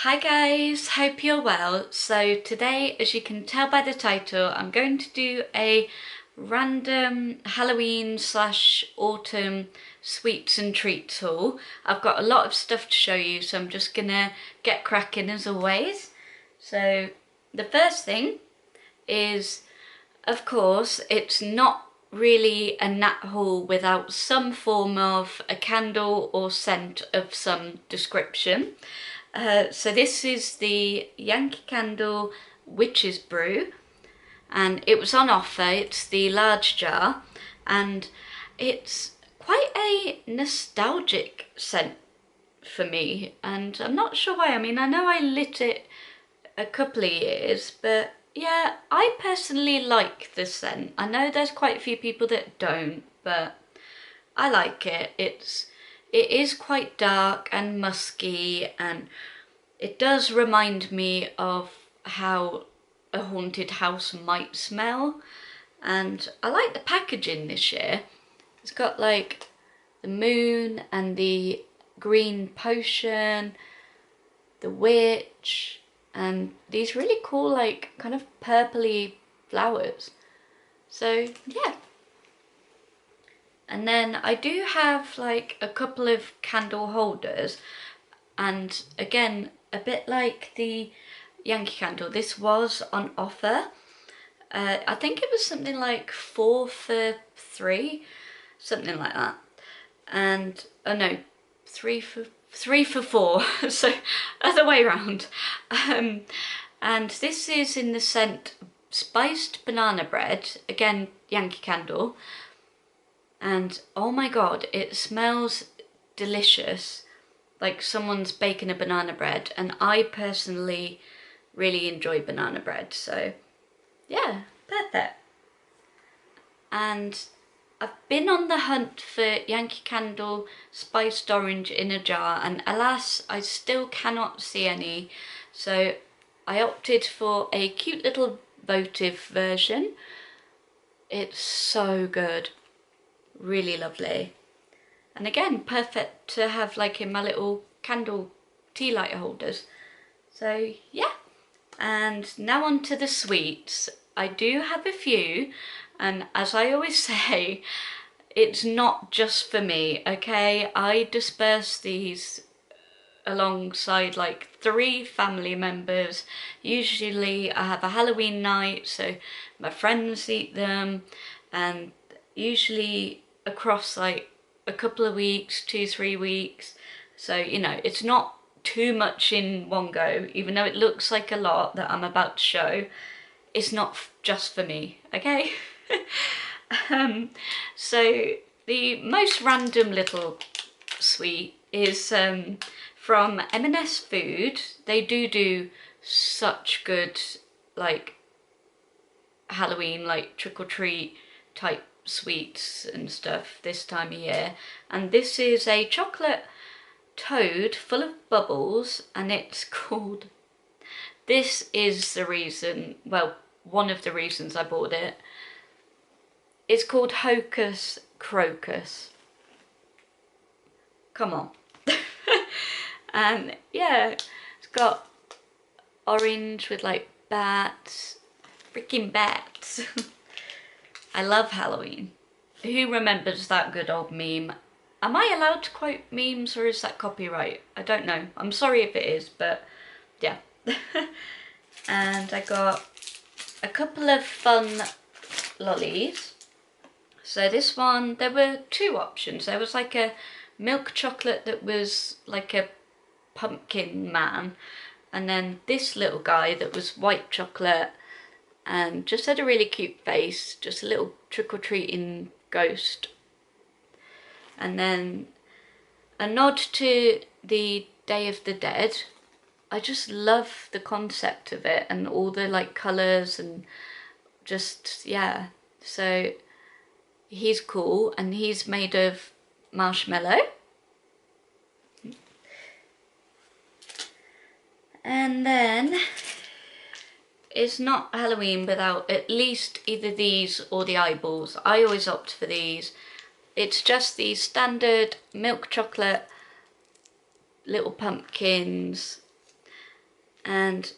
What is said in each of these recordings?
Hi guys, hope you're well. So today, as you can tell by the title, I'm going to do a random Halloween slash autumn sweets and treats haul. I've got a lot of stuff to show you, so I'm just gonna get cracking as always. So the first thing is, of course, it's not really a nat haul without some form of a candle or scent of some description. So this is the Yankee Candle Witch's Brew, and it was on offer. It's the large jar, and it's quite a nostalgic scent for me, and I'm not sure why. I mean, I know I lit it a couple of years, but yeah, I personally like the scent. I know there's quite a few people that don't, but I like it. It is quite dark and musky, and it does remind me of how a haunted house might smell. And I like the packaging this year. It's got like the moon and the green potion, the witch, and these really cool like kind of purpley flowers. So yeah. And then I do have like a couple of candle holders, and again, a bit like the Yankee Candle, this was on offer. I think it was something like 4 for 3, something like that. And oh no, 3 for 4, so other way around. And this is in the scent spiced banana bread, again Yankee Candle, and oh my god, it smells delicious, like someone's baking a banana bread, and I personally really enjoy banana bread, so yeah, perfect. And I've been on the hunt for Yankee Candle spiced orange in a jar, and alas, I still cannot see any, so I opted for a cute little votive version. It's so good, really lovely. And again, perfect to have like in my little candle tea light holders. So yeah, and now on to the sweets. I do have a few, and as I always say, it's not just for me, okay? I disperse these alongside like 3 family members. Usually I have a Halloween night, so my friends eat them, and usually across like a couple of weeks, 2-3 weeks. So, you know, it's not too much in one go, even though it looks like a lot that I'm about to show. It's not just for me, okay? um, so the most random little sweet is from M&S Food. They do such good like Halloween, like trick-or-treat type sweets and stuff this time of year. And this is a chocolate toad full of bubbles, and it's called, this is the reason, well, one of the reasons I bought it. It's called Hocus Crocus. Come on. And yeah, it's got orange with like bats, freaking bats. I love Halloween. Who remembers that good old meme? Am I allowed to quote memes, or is that copyright? I don't know. I'm sorry if it is, but yeah. And I got a couple of fun lollies. So this one, there were 2 options. There was like a milk chocolate that was like a pumpkin man, and then this little guy that was white chocolate and just had a really cute face, just a little trick-or-treating ghost. And then a nod to the Day of the Dead. I just love the concept of it and all the like colours and just, yeah. So he's cool, and he's made of marshmallow. And then it's not Halloween without at least either these or the eyeballs. I always opt for these. It's just the standard milk chocolate little pumpkins, and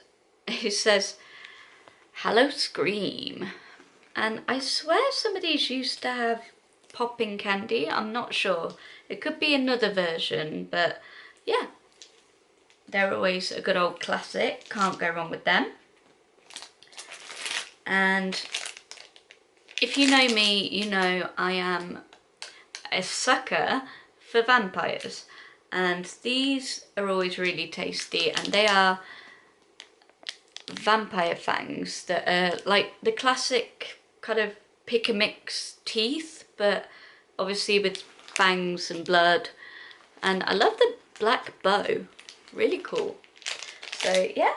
it says, "Hello Scream." And I swear some of these used to have popping candy. I'm not sure. It could be another version, but yeah. They're always a good old classic. Can't go wrong with them. And if you know me, you know I am a sucker for vampires. And these are always really tasty, and they are vampire fangs that are like the classic kind of pick and mix teeth, but obviously with fangs and blood. And I love the black bow, really cool. So yeah.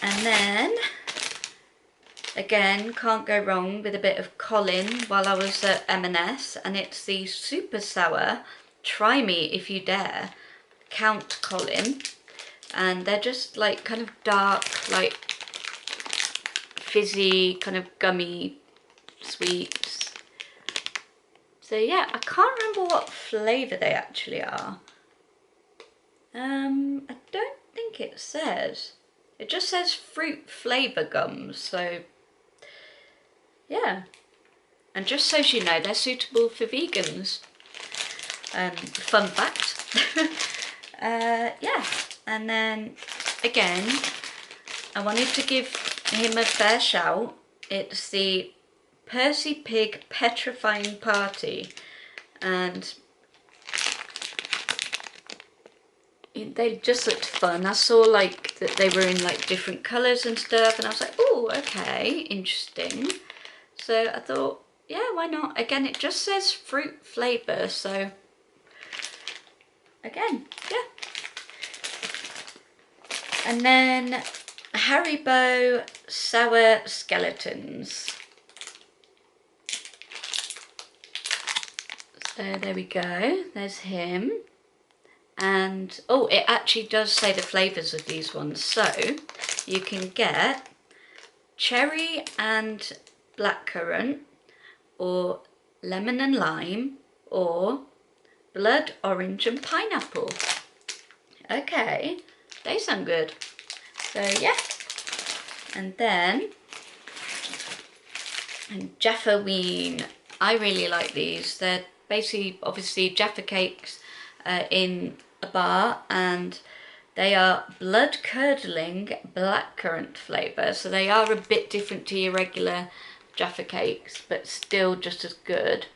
And then again, can't go wrong with a bit of Colin while I was at M&S, and it's the super sour Try Me If You Dare Count Colin. And they're just like kind of dark, like fizzy, kind of gummy sweets. So yeah, I can't remember what flavour they actually are. I don't think it says. It just says fruit flavour gums, so yeah. And just so you know, they're suitable for vegans. Fun fact. Yeah, and then again, I wanted to give him a fair shout. It's the Percy Pig Petrifying Party, and they just looked fun. I saw like that they were in like different colours and stuff, and I was like, oh, okay, interesting. So I thought, yeah, why not? Again, it just says fruit flavour, so again, yeah. And then Haribo Sour Skeletons. So there we go, there's him. And oh, it actually does say the flavours of these ones. So you can get cherry and blackcurrant, or lemon and lime, or blood orange and pineapple. Okay, they sound good. So yeah. And then Jaffa Ween. I really like these. They're basically obviously Jaffa cakes in a bar, and they are blood curdling blackcurrant flavour, so they are a bit different to your regular Jaffa cakes, but still just as good.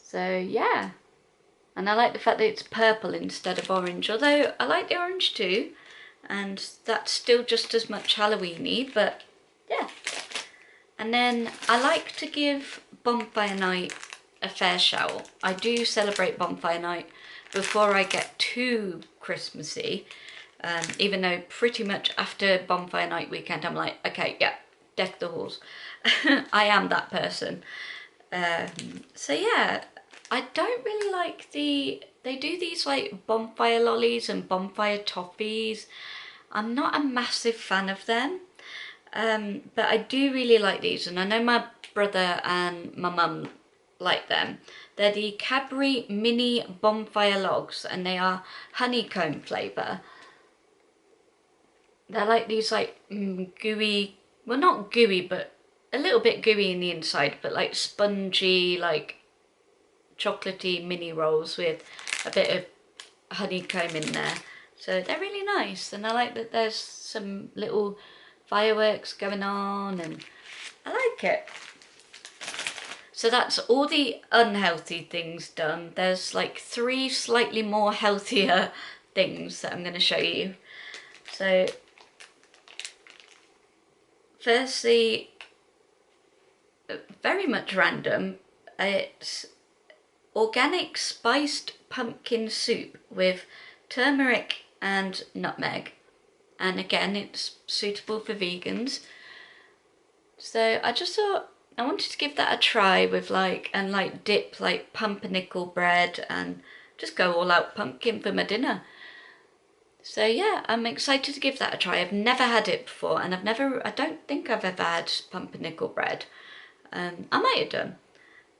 So yeah, and I like the fact that it's purple instead of orange, although I like the orange too, and that's still just as much Halloween-y, but yeah. And then I like to give Bonfire Night a fair shout. I do celebrate Bonfire Night before I get too Christmassy, even though pretty much after Bonfire Night weekend I'm like, okay, yeah, deck the halls. I am that person. So yeah, I don't really like they do these like bonfire lollies and bonfire toffees. I'm not a massive fan of them. But I do really like these, and I know my brother and my mum like them. They're the Cadbury Mini Bonfire Logs, and they are honeycomb flavour. They're like these like gooey, well not gooey, but a little bit gooey in the inside, but like spongy, like chocolatey mini rolls with a bit of honeycomb in there. So they're really nice, and I like that there's some little fireworks going on, and I like it. So that's all the unhealthy things done. There's like 3 slightly more healthier things that I'm going to show you. So firstly, very much random, it's organic spiced pumpkin soup with turmeric and nutmeg. And again, it's suitable for vegans. So I just thought I wanted to give that a try with like dip like pumpernickel bread and just go all out pumpkin for my dinner. So yeah, I'm excited to give that a try. I've never had it before, and I don't think I've ever had pumpernickel bread. I might have done,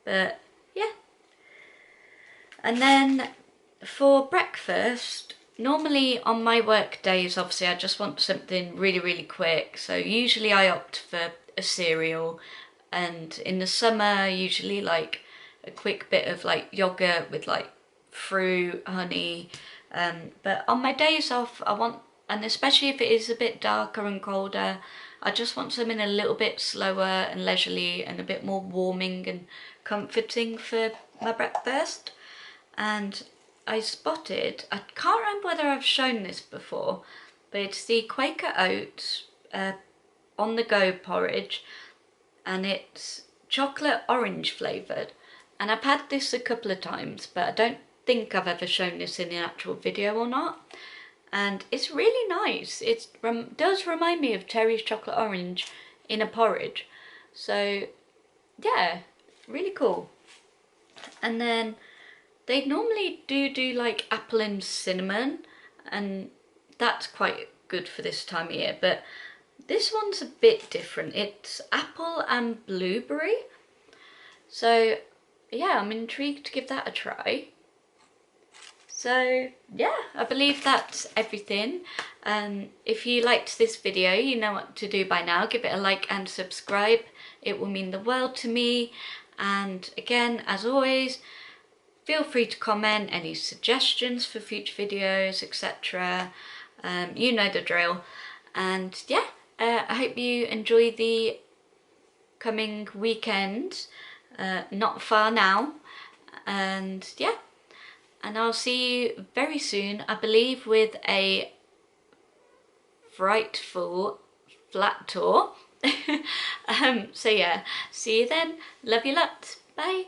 but yeah. And then for breakfast, normally on my work days, obviously I just want something really, really quick. So usually I opt for a cereal, and in the summer, usually like a quick bit of like yogurt with like fruit, honey. But on my days off, I want, and especially if it is a bit darker and colder, I just want something a little bit slower and leisurely and a bit more warming and comforting for my breakfast. And I spotted, I can't remember whether I've shown this before, but it's the Quaker Oats on the go porridge, and it's chocolate orange flavoured. And I've had this a couple of times, but I don't think I've ever shown this in an actual video or not. And it's really nice. It does remind me of Terry's chocolate orange in a porridge. So yeah, really cool. And then they normally do like apple and cinnamon, and that's quite good for this time of year, but this one's a bit different. It's apple and blueberry. So yeah, I'm intrigued to give that a try. So yeah, I believe that's everything. If you liked this video, you know what to do by now. Give it a like and subscribe. It will mean the world to me. And again, as always, feel free to comment any suggestions for future videos, etc. You know the drill. And yeah, I hope you enjoy the coming weekend. Not far now. And yeah, and I'll see you very soon, I believe, with a frightful flat tour. So yeah, see you then. Love you lots. Bye.